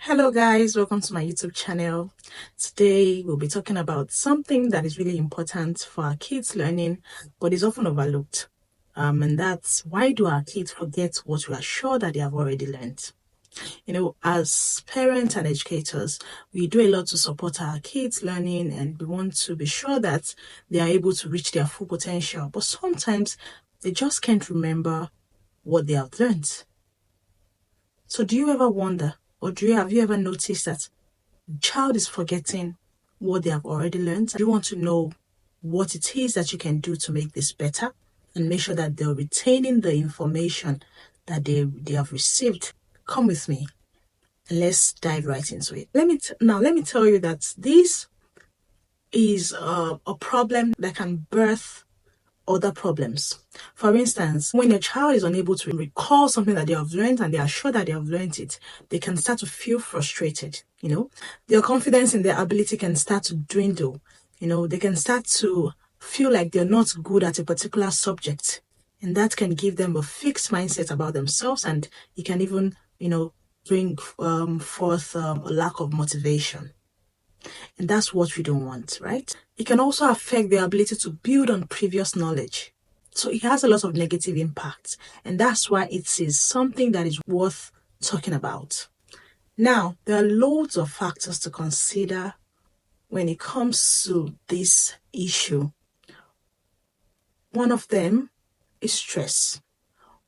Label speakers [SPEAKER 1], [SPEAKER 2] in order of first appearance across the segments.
[SPEAKER 1] Hello guys, welcome to my YouTube channel. Today we'll be talking about something that is really important for our kids learning but is often overlooked. And that's, why do our kids forget what we are sure that they have already learned? As parents and educators, we do a lot to support our kids learning, and we want to be sure that they are able to reach their full potential, but sometimes they just can't remember what they have learned. So do you ever wonder, or have you ever noticed that the child is forgetting what they have already learned? Do you want to know what it is that you can do to make this better and make sure that they're retaining the information that they have received? Come with me and let's dive right into it. Let me tell you that this is a problem that can birth other problems. For instance, when a child is unable to recall something that they have learned and they are sure that they have learned it, they can start to feel frustrated. Their confidence in their ability can start to dwindle. They can start to feel like they're not good at a particular subject, and that can give them a fixed mindset about themselves, and it can even bring forth a lack of motivation. And that's what we don't want, right? It can also affect their ability to build on previous knowledge. So it has a lot of negative impacts, and that's why it is something that is worth talking about. Now, there are loads of factors to consider when it comes to this issue. One of them is stress.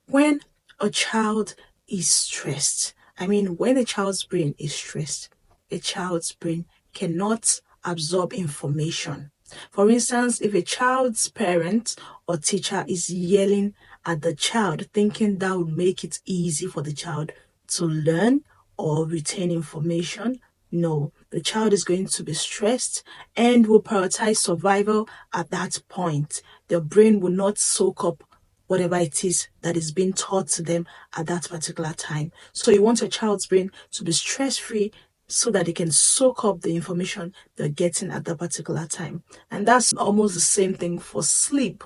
[SPEAKER 1] When a child is stressed, when a child's brain is stressed, a child's brain cannot absorb information. For instance, if a child's parent or teacher is yelling at the child, thinking that would make it easy for the child to learn or retain information, no, the child is going to be stressed and will prioritize survival at that point. Their brain will not soak up whatever it is that is being taught to them at that particular time. So you want a child's brain to be stress-free so that they can soak up the information they're getting at that particular time. And that's almost the same thing for sleep.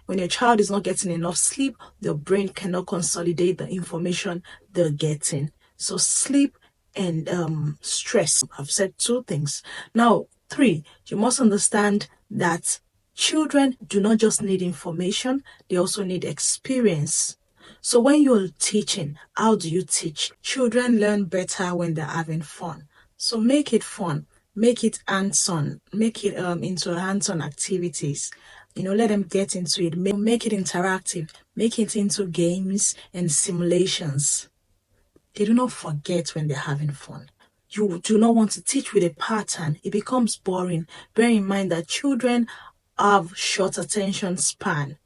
[SPEAKER 1] When your child is not getting enough sleep, their brain cannot consolidate the information they're getting. So sleep and stress. I've said two things. Now, 3, you must understand that children do not just need information, they also need experience. So when you're teaching, how do you teach? Children learn better when they're having fun. So make it fun, make it hands-on, make it into hands-on activities. Let them get into it, make it interactive, make it into games and simulations. They do not forget when they're having fun. You do not want to teach with a pattern. It becomes boring. Bear in mind that children have short attention span.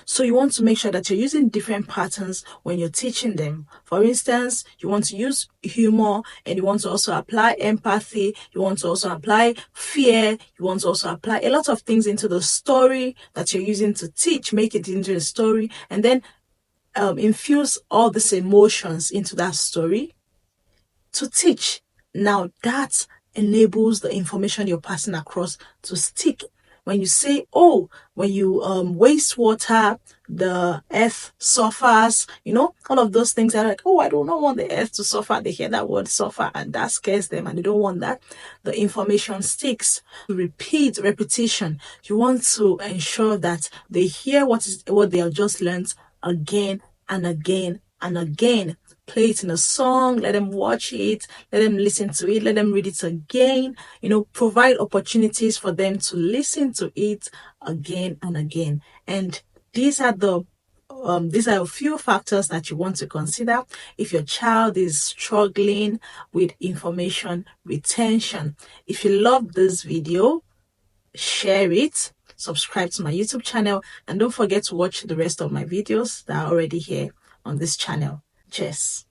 [SPEAKER 1] So you want to make sure that you're using different patterns when you're teaching them. For instance, you want to use humor, and you want to also apply empathy. You want to also apply fear. You want to also apply a lot of things into the story that you're using to teach. Make it into a story, and then infuse all these emotions into that story to teach. Now that enables the information you're passing across to stick. When you say, when you waste water, the earth suffers, all of those things are like, I do not want the earth to suffer. They hear that word suffer and that scares them and they don't want that. The information sticks. Repetition. You want to ensure that they hear what they have just learned again and again and again. Play it in a song, let them watch it, let them listen to it, let them read it again. Provide opportunities for them to listen to it again and again. And these are a few factors that you want to consider if your child is struggling with information retention. If you love this video, share it, subscribe to my YouTube channel, and don't forget to watch the rest of my videos that are already here on this channel. Cheers.